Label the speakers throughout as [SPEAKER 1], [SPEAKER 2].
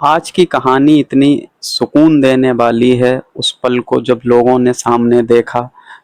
[SPEAKER 1] आज की कहानी इतनी सुकून देने वाली है, उस पल को जब लोगों ने सामने देखा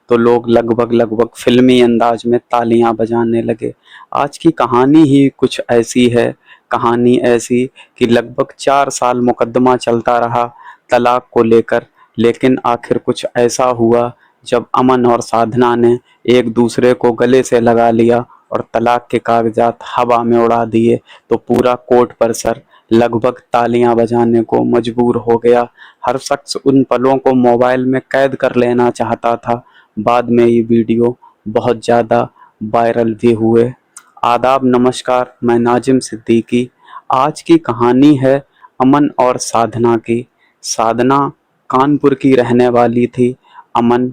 [SPEAKER 1] तो लोग लगभग फ़िल्मी अंदाज में तालियां बजाने लगे। आज की कहानी ही कुछ ऐसी है, कहानी ऐसी कि लगभग 4 साल मुकदमा चलता रहा तलाक को लेकर, लेकिन आखिर कुछ ऐसा हुआ जब अमन और साधना ने एक दूसरे को गले से लगा लिया और तलाक के कागजात हवा में उड़ा दिए, तो पूरा कोर्ट परिसर लगभग तालियां बजाने को मजबूर हो गया। हर शख्स उन पलों को मोबाइल में कैद कर लेना चाहता था। बाद में ये वीडियो बहुत ज़्यादा वायरल भी हुए। आदाब, नमस्कार, मैं नाजिम सिद्दीकी। आज की कहानी है अमन और साधना की। साधना कानपुर की रहने वाली थी, अमन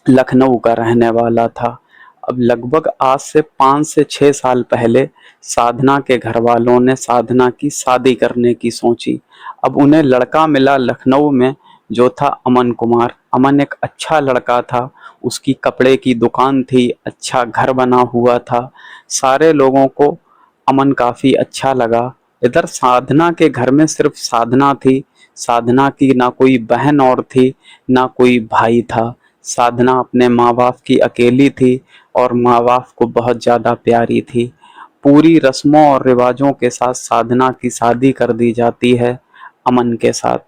[SPEAKER 1] लखनऊ का रहने वाला था। अब लगभग आज से 5 से 6 साल पहले साधना के घर वालों ने साधना की शादी करने की सोची। अब उन्हें लड़का मिला लखनऊ में, जो था अमन कुमार। अमन एक अच्छा लड़का था, उसकी कपड़े की दुकान थी, अच्छा घर बना हुआ था। सारे लोगों को अमन काफ़ी अच्छा लगा। इधर साधना के घर में सिर्फ साधना थी। साधना की ना कोई बहन और थी, ना कोई भाई था। साधना अपने माँ बाप की अकेली थी और माँ बाप को बहुत ज़्यादा प्यारी थी। पूरी रस्मों और रिवाजों के साथ साधना की शादी कर दी जाती है अमन के साथ।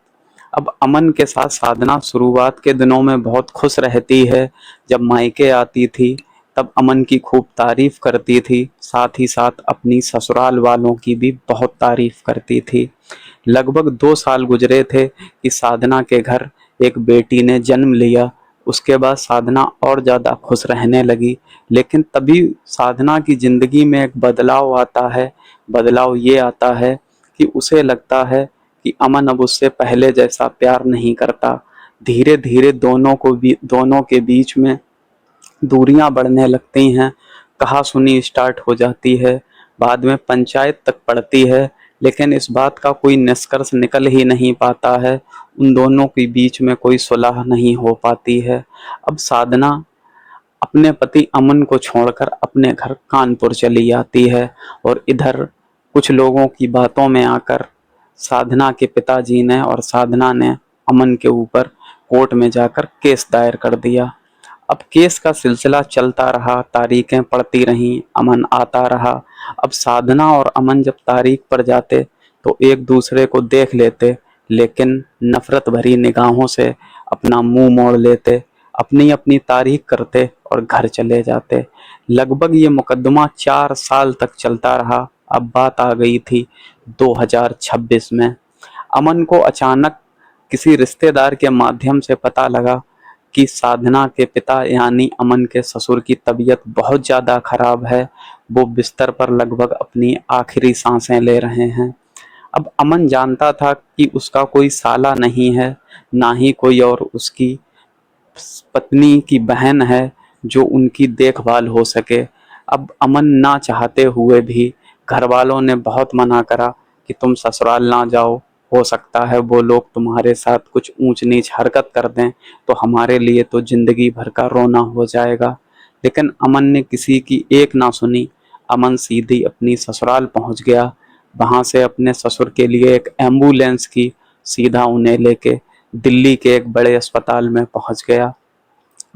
[SPEAKER 1] अब अमन के साथ साधना शुरुआत के दिनों में बहुत खुश रहती है। जब मायके आती थी तब अमन की खूब तारीफ करती थी, साथ ही साथ अपनी ससुराल वालों की भी बहुत तारीफ करती थी। लगभग 2 साल गुजरे थे कि साधना के घर एक बेटी ने जन्म लिया। उसके बाद साधना और ज़्यादा खुश रहने लगी। लेकिन तभी साधना की ज़िंदगी में एक बदलाव आता है। बदलाव ये आता है कि उसे लगता है कि अमन अब उससे पहले जैसा प्यार नहीं करता। धीरे धीरे दोनों के बीच में दूरियां बढ़ने लगती हैं। कहा-सुनी स्टार्ट हो जाती है। बाद में पंचायत तक पड़ती है, लेकिन इस बात का कोई निष्कर्ष निकल ही नहीं पाता है। उन दोनों के बीच में कोई सुलह नहीं हो पाती है। अब साधना अपने पति अमन को छोड़कर अपने घर कानपुर चली आती है और इधर कुछ लोगों की बातों में आकर साधना के पिताजी ने और साधना ने अमन के ऊपर कोर्ट में जाकर केस दायर कर दिया। अब केस का सिलसिला चलता रहा, तारीखें पड़ती रहीं, अमन आता रहा। अब साधना और अमन जब तारीख पर जाते तो एक दूसरे को देख लेते, लेकिन नफरत भरी निगाहों से अपना मुंह मोड़ लेते, अपनी अपनी तारीख करते और घर चले जाते। लगभग ये मुकदमा 4 साल तक चलता रहा। अब बात आ गई थी 2026 में। अमन को अचानक किसी रिश्तेदार के माध्यम से पता लगा कि साधना के पिता यानी अमन के ससुर की तबीयत बहुत ज़्यादा खराब है। वो बिस्तर पर लगभग अपनी आखिरी सांसें ले रहे हैं। अब अमन जानता था कि उसका कोई साला नहीं है, ना ही कोई और उसकी पत्नी की बहन है जो उनकी देखभाल हो सके। अब अमन ना चाहते हुए भी घर वालों ने बहुत मना करा कि तुम ससुराल ना जाओ, हो सकता है वो लोग तुम्हारे साथ कुछ ऊंच नीच हरकत कर दें, तो हमारे लिए तो जिंदगी भर का रोना हो जाएगा। लेकिन अमन ने किसी की एक ना सुनी। अमन सीधी अपनी ससुराल पहुंच गया। वहां से अपने ससुर के लिए एक एम्बुलेंस की, सीधा उन्हें लेके दिल्ली के एक बड़े अस्पताल में पहुंच गया।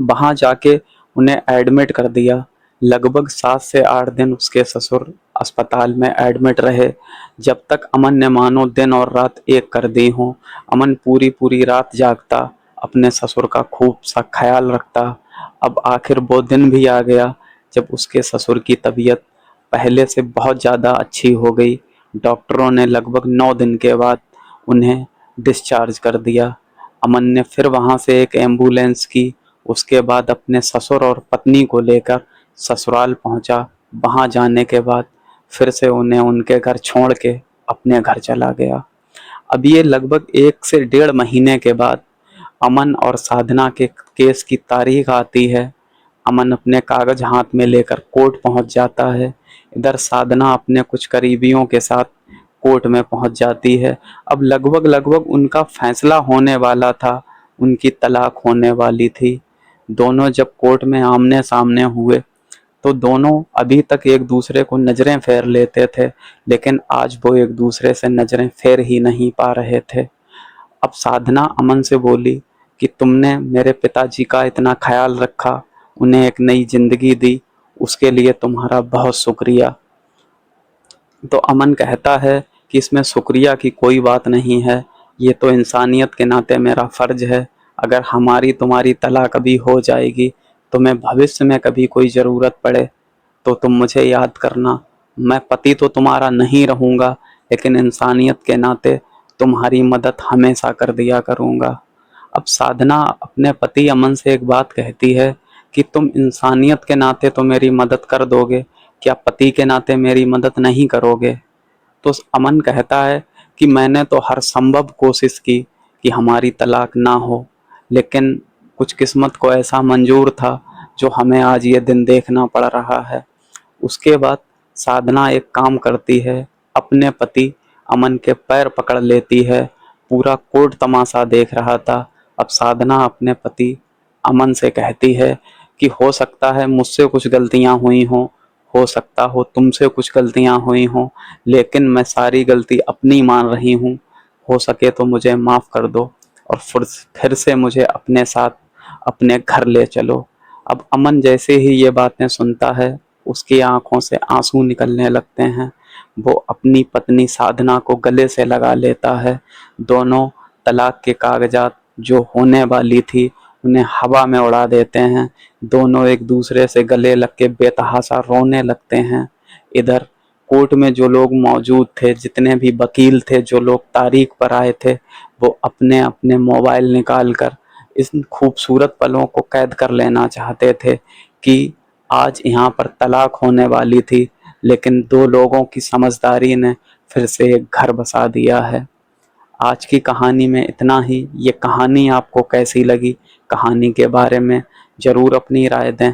[SPEAKER 1] वहां जाके उन्हें एडमिट कर दिया। लगभग 7 से 8 दिन उसके ससुर अस्पताल में एडमिट रहे, जब तक अमन ने मानो दिन और रात एक कर दी हों। अमन पूरी पूरी रात जागता, अपने ससुर का खूब सा ख्याल रखता। अब आखिर वो दिन भी आ गया जब उसके ससुर की तबीयत पहले से बहुत ज़्यादा अच्छी हो गई। डॉक्टरों ने लगभग 9 दिन के बाद उन्हें डिस्चार्ज कर दिया। अमन ने फिर वहाँ से एक एम्बुलेंस की, उसके बाद अपने ससुर और पत्नी को लेकर ससुराल पहुंचा। वहां जाने के बाद फिर से उन्हें उनके घर छोड़ के अपने घर चला गया। अब ये लगभग 1 से 1.5 महीने के बाद अमन और साधना के केस की तारीख आती है। अमन अपने कागज हाथ में लेकर कोर्ट पहुंच जाता है। इधर साधना अपने कुछ करीबियों के साथ कोर्ट में पहुंच जाती है। अब लगभग उनका फैसला होने वाला था, उनकी तलाक होने वाली थी। दोनों जब कोर्ट में आमने सामने हुए तो दोनों अभी तक एक दूसरे को नज़रें फेर लेते थे, लेकिन आज वो एक दूसरे से नज़रें फेर ही नहीं पा रहे थे। अब साधना अमन से बोली कि तुमने मेरे पिताजी का इतना ख्याल रखा, उन्हें एक नई ज़िंदगी दी, उसके लिए तुम्हारा बहुत शुक्रिया। तो अमन कहता है कि इसमें शुक्रिया की कोई बात नहीं है, ये तो इंसानियत के नाते मेरा फ़र्ज़ है। अगर हमारी तुम्हारी तलाक़ कभी हो जाएगी, तो मैं भविष्य में कभी कोई ज़रूरत पड़े तो तुम मुझे याद करना। मैं पति तो तुम्हारा नहीं रहूँगा, लेकिन इंसानियत के नाते तुम्हारी मदद हमेशा कर दिया करूँगा। अब साधना अपने पति अमन से एक बात कहती है कि तुम इंसानियत के नाते तो मेरी मदद कर दोगे, क्या पति के नाते मेरी मदद नहीं करोगे? तो अमन कहता है कि मैंने तो हर संभव कोशिश की कि हमारी तलाक़ ना हो, लेकिन कुछ किस्मत को ऐसा मंजूर था जो हमें आज ये दिन देखना पड़ रहा है। उसके बाद साधना एक काम करती है, अपने पति अमन के पैर पकड़ लेती है। पूरा कोर्ट तमाशा देख रहा था। अब साधना अपने पति अमन से कहती है कि हो सकता है मुझसे कुछ गलतियां हुई हों, हो सकता हो तुमसे कुछ गलतियां हुई हों, लेकिन मैं सारी गलती अपनी मान रही हूँ। हो सके तो मुझे माफ़ कर दो और फिर से मुझे अपने साथ अपने घर ले चलो। अब अमन जैसे ही ये बातें सुनता है, उसकी आंखों से आंसू निकलने लगते हैं। वो अपनी पत्नी साधना को गले से लगा लेता है। दोनों तलाक के कागजात जो होने वाली थी उन्हें हवा में उड़ा देते हैं। दोनों एक दूसरे से गले लग के बेतहाशा रोने लगते हैं। इधर कोर्ट में जो लोग मौजूद थे, जितने भी वकील थे, जो लोग तारीख पर आए थे, वो अपने अपने मोबाइल निकाल कर इस खूबसूरत पलों को कैद कर लेना चाहते थे कि आज यहाँ पर तलाक होने वाली थी, लेकिन दो लोगों की समझदारी ने फिर से एक घर बसा दिया है। आज की कहानी में इतना ही। ये कहानी आपको कैसी लगी, कहानी के बारे में ज़रूर अपनी राय दें।